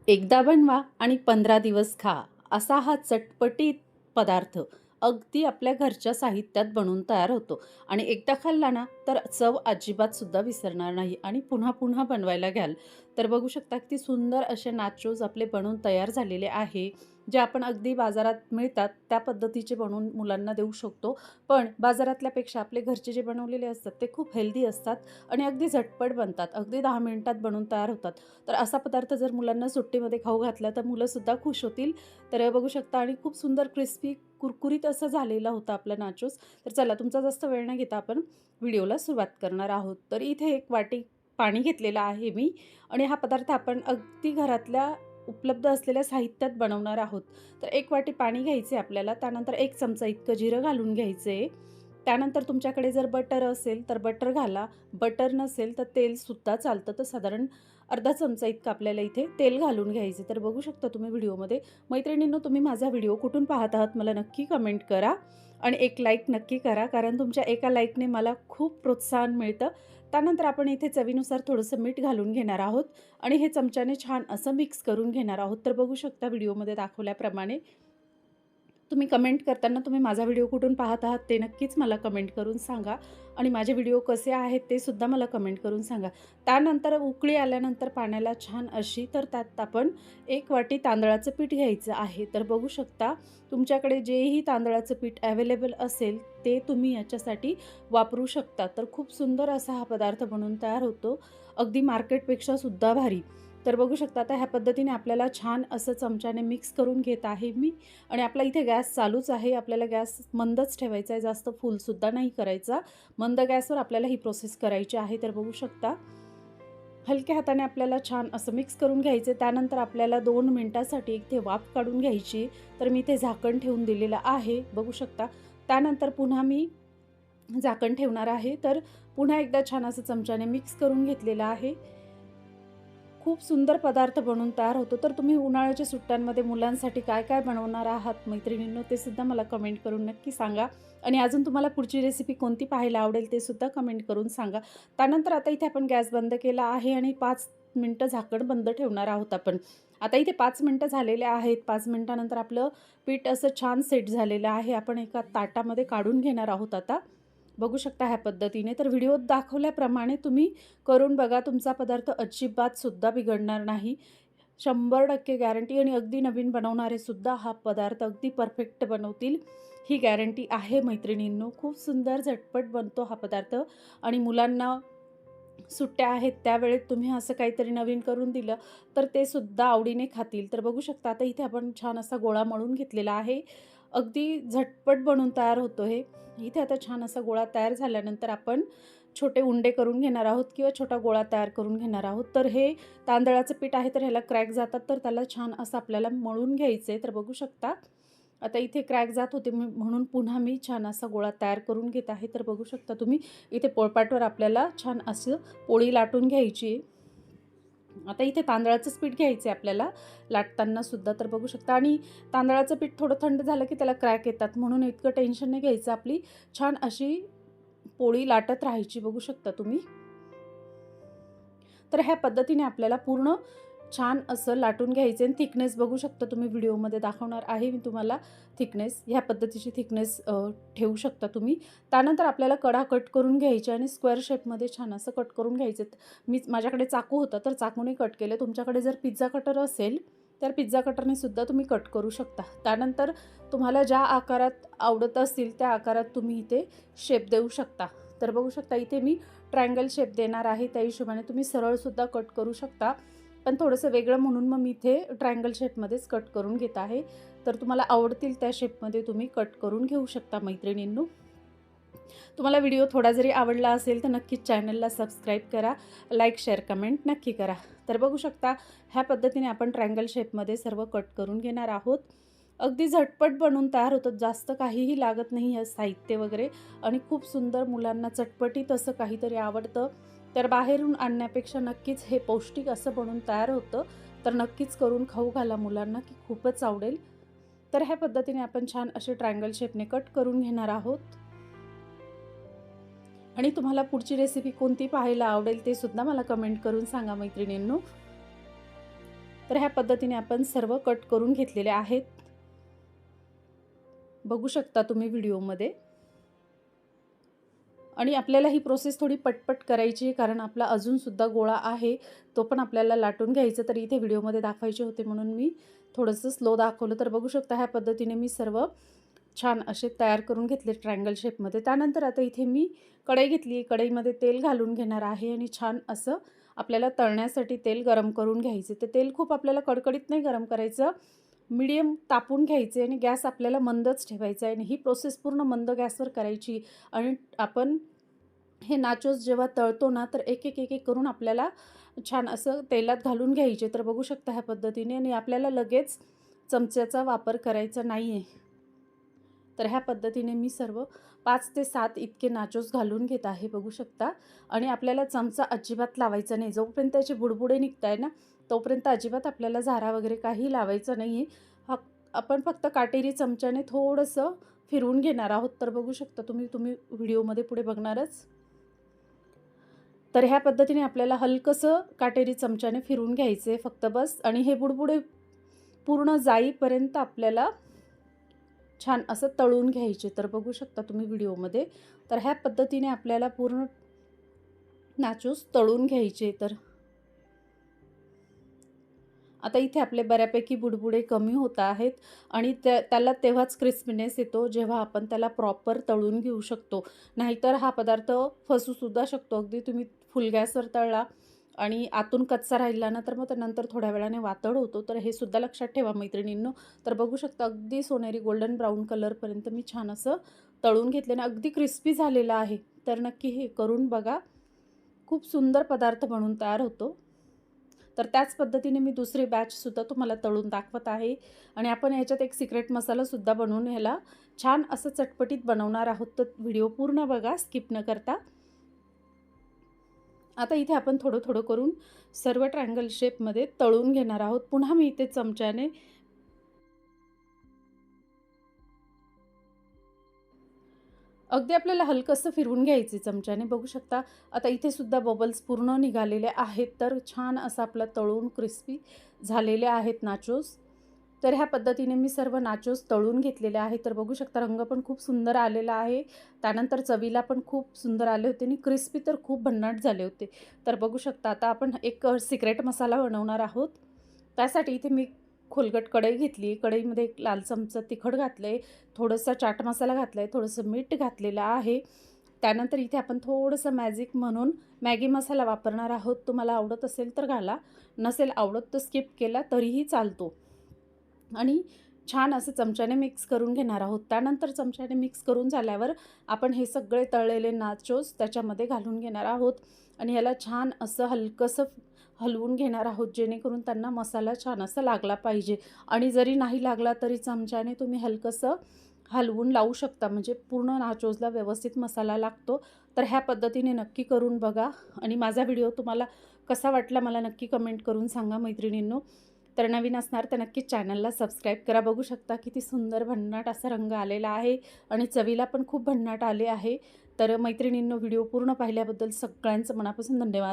एकदा बनवा आणि 15 दिवस खा. असा हा चटपटीत पदार्थ अगदी आपल्या घरच्या साहित्यात बनवून तयार होतो आणि एकदा खाल्ला ना तर चव अजिबात सुद्धा विसरणार नाही आणि पुन्हा पुन्हा बनवायला घ्याल. तर बघू शकता किती सुंदर असे नाचोज आपले बनवून तयार झालेले आहे, जे आपण अगदी बाजारात मिळतात त्या पद्धतीचे बनवून मुलांना देऊ शकतो. पण बाजारातल्यापेक्षा आपले घरचे जे बनवलेले असतात ते खूप हेल्दी असतात आणि अगदी झटपट बनतात. अगदी 10 मिनिटात बनवून तयार होतात. तर असा पदार्थ जर मुलांना सुट्टीमध्ये खाऊ घातला तर मुलंसुद्धा खुश होतील. तर बघू शकता आणि खूप सुंदर क्रिस्पी कुरकुरीत असं झालेला होता आपला नाचोस. तर चला तुमचा जास्त वेळ न घेता आपण व्हिडिओला सुरुवात करणार आहोत. तर इथे 1 वाटी पाणी घेतलेलं आहे मी आणि हा पदार्थ आपण अगदी घरातल्या उपलब्ध असलेल्या साहित्यात बनवणार आहोत. तर 1 वाटी पाणी घ्यायचे आपल्याला. त्यानंतर 1 चमचा इतकं जिरं घालून घ्यायचे. त्यानंतर तुमच्याकडे जर बटर असेल तर बटर घाला. बटर नसेल तर तेलसुद्धा चालतं. तर साधारण अर्धा चमचा इतकं आपल्याला इथे तेल घालून घ्यायचे. तर बघू शकता तुम्ही व्हिडिओमध्ये. मैत्रिणींनो, तुम्ही माझा व्हिडिओ कुठून पाहत आहात मला नक्की कमेंट करा आणि एक लाईक नक्की करा, कारण तुमच्या एका लाईकने मला खूप प्रोत्साहन मिळतं. त्यानंतर आपण इथे चवीनुसार थोडंसं मीठ घालून घेणार आहोत आणि हे चमच्याने छान असं मिक्स करून घेणार आहोत. तर बघू शकता व्हिडिओमध्ये दाखवल्याप्रमाणे तुम्ही कमेंट करताना तुम्ही माझा व्हिडिओ कुठून पाहत आहात ते नक्कीच मला कमेंट करून सांगा आणि माझे व्हिडिओ कसे आहेत ते सुद्धा मला कमेंट करून सांगा. त्यानंतर उकळी आल्यानंतर पाण्याला छान अशी तर त्यात आपण 1 वाटी तांदळाचं पीठ घ्यायचं आहे. तर बघू शकता तुमच्याकडे जेही तांदळाचं पीठ अवेलेबल असेल ते तुम्ही याच्यासाठी वापरू शकता. तर खूप सुंदर असा हा पदार्थ बनून तयार होतो, अगदी मार्केटपेक्षा सुद्धा भारी. तर बघू शकता आता ह्या पद्धतीने आपल्याला छान असं चमच्याने मिक्स करून घेत आहे मी आणि आपला इथे गॅस चालूच आहे. आपल्याला गॅस मंदच ठेवायचा आहे, जास्त फुलसुद्धा नाही करायचा. मंद गॅसवर आपल्याला ही प्रोसेस करायची आहे. तर बघू शकता हलक्या हाताने आपल्याला छान असं मिक्स करून घ्यायचं. त्यानंतर आपल्याला 2 मिनिटासाठी इथे वाफ काढून घ्यायची. तर मी इथे झाकण ठेवून दिलेलं आहे, बघू शकता. त्यानंतर पुन्हा मी झाकण ठेवणार आहे. तर पुन्हा एकदा छान असं चमच्याने मिक्स करून घेतलेलं आहे. खूप सुंदर पदार्थ बनून तयार होतो. तर तुम्ही उन्हाळ्याच्या सुट्ट्यांमध्ये मुलांसाठी काय-काय बनवणार आहात मैत्रिणींनो, ते सुद्धा मला कमेंट करून नक्की सांगा. आणि अजून तुम्हाला पुढची रेसिपी कोणती पाहायला आवडेल ते सुद्धा कमेंट करून सांगा. त्यानंतर आता इथे आपण गॅस बंद केला आहे आणि 5 मिनिटं झाकण बंद ठेवणार आहोत आपण. आता इथे 5 मिनिटं झालेले आहेत. 5 मिनिटानंतर आपलं पीठ असं छान सेट झालेलं आहे. आपण एका ताटामध्ये काढून घेणार आहोत आता. बघू शकता ह्या पद्धतीने. तर व्हिडिओत दाखवल्याप्रमाणे तुम्ही करून बघा. तुमचा पदार्थ अजिबात सुद्धा बिघडणार नाही. 100% गॅरंटी आणि अगदी नवीन बनवणारे सुद्धा हा पदार्थ अगदी परफेक्ट बनवतील, ही गॅरंटी आहे मैत्रिणींनो. खूप सुंदर झटपट बनतो हा पदार्थ आणि मुलांना सुट्ट्या आहेत त्यावेळेत तुम्ही असं काहीतरी नवीन करून दिलं तर ते सुद्धा आवडीने खातील. तर बघू शकता आता इथे आपण छान असा गोळा मळून घेतलेला आहे. अगदी झटपट बनून तयार होतो हे. इथे आता छान असा गोळा तयार झाल्यानंतर आपण छोटे उंडे करून घेणार आहोत किंवा छोटा गोळा तयार करून घेणार आहोत. तर हे तांदळाचं पीठ आहे तर ह्याला क्रॅक जातात, तर त्याला छान असं आपल्याला मळून घ्यायचं आहे. तर बघू शकता आता इथे क्रॅक जात होते म्हणून पुन्हा मी छान असा गोळा तयार करून घेत आहे. तर बघू शकता तुम्ही इथे पोळपाटवर आपल्याला छान असं पोळी लाटून घ्यायची आहे. आता इथे तांदळाचंच पीठ घ्यायचं आहे आपल्याला लाटताना सुद्धा. तर बघू शकता आणि तांदळाचं पीठ थोडं थंड झालं की त्याला क्रॅक येतात, म्हणून इतकं टेन्शन नाही घ्यायचं. आपली छान अशी पोळी लाटत राहायची, बघू शकता तुम्ही. तर ह्या पद्धतीने आपल्याला पूर्ण छान असं लाटून घ्यायचे आणि थिकनेस बघू शकता तुम्ही व्हिडिओमध्ये दाखवणार आहे मी तुम्हाला थिकनेस. ह्या पद्धतीची थिकनेस ठेवू शकता तुम्ही. त्यानंतर आपल्याला कडा कट करून घ्यायचे आणि स्क्वेअर शेपमध्ये छान असं कट करून घ्यायचे. माझ्याकडे चाकू होता तर चाकूने कट केले. तुमच्याकडे जर पिझ्झा कटर असेल तर पिझ्झा कटरने सुद्धा तुम्ही कट करू शकता. त्यानंतर तुम्हाला ज्या आकारात आवडत असतील त्या आकारात तुम्ही इथे शेप देऊ शकता. तर बघू शकता इथे मी ट्रायंगल शेप देणार आहे, त्या हिशोबाने तुम्ही सरळसुद्धा कट करू शकता. पण थोडंसं वेगळं म्हणून मग मी इथे ट्रायंगल शेपमध्येच कट करून घेत आहे. तर तुम्हाला आवडतील त्या शेपमध्ये तुम्ही कट करून घेऊ शकता मैत्रिणींनो. तुम्हाला व्हिडिओ थोडा जरी आवडला असेल तर नक्कीच चॅनलला सबस्क्राईब करा, लाईक, शेअर, कमेंट नक्की करा. तर बघू शकता ह्या पद्धतीने आपण ट्रायंगल शेपमध्ये सर्व कट करून घेणार आहोत. अगदी झटपट बनवून तयार होतं, जास्त काहीही लागत नाही हे साहित्य वगैरे आणि खूप सुंदर मुलांना चटपटीत असं काहीतरी आवडतं. तर बाहेरून आणण्यापेक्षा नक्कीच हे पौष्टिक असं बनवून तयार होतं. तर नक्कीच करून खाऊ घाला मुलांना, की खूपच आवडेल. तर ह्या पद्धतीने आपण छान असे ट्रायंगल शेपने कट करून घेणार आहोत. आणि तुम्हाला पुढची रेसिपी कोणती पाहायला आवडेल ते सुद्धा मला कमेंट करून सांगा मैत्रिणींनो. तर ह्या पद्धतीने आपण सर्व कट करून घेतलेले आहेत, बघू शकता तुम्ही व्हिडिओमध्ये. आणि आपल्याला ही प्रोसेस थोडी पटपट करायची आहे, कारण आपला अजूनसुद्धा गोळा आहे, तो पण आपल्याला लाटून घ्यायचा. तर इथे व्हिडिओमध्ये दाखवायचे होते म्हणून मी थोडंसं स्लो दाखवलं. तर बघू शकता ह्या पद्धतीने मी सर्व छान असे तयार करून घेतले ट्रायंगल शेपमध्ये. त्यानंतर आता इथे मी कढई घेतली आहे, कढईमध्ये तेल घालून घेणार आहे आणि छान असं आपल्याला तळण्यासाठी तेल गरम करून घ्यायचे. ते तेल खूप आपल्याला कडकडीत नाही गरम करायचं, मीडियम तापून घ्यायचे आणि गॅस आपल्याला मंदच ठेवायचा आहे आणि ही प्रोसेस पूर्ण मंद गॅसवर करायची. आणि आपण हे नाचोस जेव्हा तळतो ना, तर एक एक एक एक करून आपल्याला छान असं तेलात घालून घ्यायचे. तर बघू शकता ह्या पद्धतीने, आणि आपल्याला लगेच चमच्याचा वापर करायचा नाही आहे. तर ह्या पद्धतीने मी सर्व 5 ते 7 इतके नाचोस घालून घेत आहे, बघू शकता. आणि आपल्याला चमचा अजिबात लावायचा नाही. जोपर्यंत त्याचे बुडबुडे निघत आहे ना, तोपर्यंत अजिबात आपल्याला झारा वगैरे काही लावायचं नाही आहे. आपण फक्त काटेरी चमच्याने थोडंसं फिरवून घेणार आहोत. तर बघू शकता तुम्ही व्हिडिओमध्ये पुढे बघणारच. तर ह्या पद्धतीने आपल्याला हलकंसं काटेरी चमच्याने फिरवून घ्यायचं आहे फक्त बस. आणि हे बुडबुडे पूर्ण जाईपर्यंत आपल्याला छान असं तळून घ्यायचे. तर बघू शकता तुम्ही व्हिडिओमध्ये. तर ह्या पद्धतीने आपल्याला पूर्ण नाचोस तळून घ्यायचे. तर आता इथे आपले बऱ्यापैकी बुडबुडे कमी होत आहेत आणि त्याला तेव्हाच क्रिस्पीनेस येतो जेव्हा आपण त्याला प्रॉपर तळून घेऊ शकतो. नाहीतर हा पदार्थ फसूसुद्धा शकतो. अगदी तुम्ही फुल गॅसवर तळला आणि आतून कच्चा राहिला ना, तर मग त्यानंतर थोड्या वेळाने वातड होतो. तर हे सुद्धा लक्षात ठेवा मैत्रिणींनो. तर बघू शकता अगदी सोनेरी गोल्डन ब्राऊन कलरपर्यंत मी छान असं तळून घेतले ना, अगदी क्रिस्पी झालेलं आहे. तर नक्की हे करून बघा, खूप सुंदर पदार्थ बनून तयार होतो. तर त्याच पद्धतीने मी दुसरी बॅचसुद्धा तुम्हाला तळून दाखवत आहे. आणि आपण ह्याच्यात एक सिक्रेट मसालासुद्धा बनवून ह्याला छान असं चटपटीत बनवणार आहोत. तर व्हिडिओ पूर्ण बघा, स्किप न करता. आता इथे आपण थोडं थोडं करून सर्व ट्रायंगल शेपमध्ये तळून घेणार आहोत. पुन्हा मी इथे चमच्याने अगदी आपल्याला हलकंसं फिरवून घ्यायचे चमच्याने, बघू शकता. आता इथे सुद्धा बबल्स पूर्ण निघालेले आहेत. तर छान असं आपलं तळून क्रिस्पी झालेले आहेत नाचोस. तर ह्या पद्धतीने मी सर्व नाचोस तळून घेतलेले आहेत. तर बघू शकता रंग पण खूप सुंदर आलेला आहे. त्यानंतर चवीला पण खूप सुंदर आले होते आणि क्रिस्पी तर खूप भन्नाट झाले होते. तर बघू शकता आता आपण एक सिक्रेट मसाला बनवणार आहोत. त्यासाठी इथे मी खोलगट कढई घेतली. कढईमध्ये एक लाल चमचा तिखट घातलं आहे, थोडंसं चाट मसाला घातला आहे, थोडंसं मीठ घातलेलं आहे. त्यानंतर इथे आपण थोडंसं मॅजिक म्हणून मॅगी मसाला वापरणार आहोत. तुम्हाला आवडत असेल तर घाला, नसेल आवडत तर स्किप केला तरीही चालतो. आणि छान असं चमच्याने मिक्स करून घेणार आहोत. त्यानंतर चमच्याने मिक्स करून झाल्यावर आपण हे सगळे तळलेले नाचोस त्याच्यामध्ये घालून घेणार आहोत आणि याला छान असं हलकंसं हलवून घेणार आहोत, जेणेकरून त्यांना मसाला छान असा लागला पाहिजे. आणि जरी नाही लागला तरी चमच्याने तुम्ही हलकंसं हलवून लावू शकता, म्हणजे पूर्ण नाचोसला व्यवस्थित मसाला लागतो. तर ह्या पद्धतीने नक्की करून बघा. आणि माझा व्हिडिओ तुम्हाला कसा वाटला मला नक्की कमेंट करून सांगा मैत्रिणींनो. तर नवीन असणार तर नक्कीच चॅनलला सबस्क्राईब करा. बघू शकता किती सुंदर भन्नाट असा रंग आलेला आहे आणि चवीला पण खूप भन्नाट आले आहे. तर मैत्रिणींनो, व्हिडिओ पूर्ण पाहिल्याबद्दल सगळ्यांचं मनापासून धन्यवाद.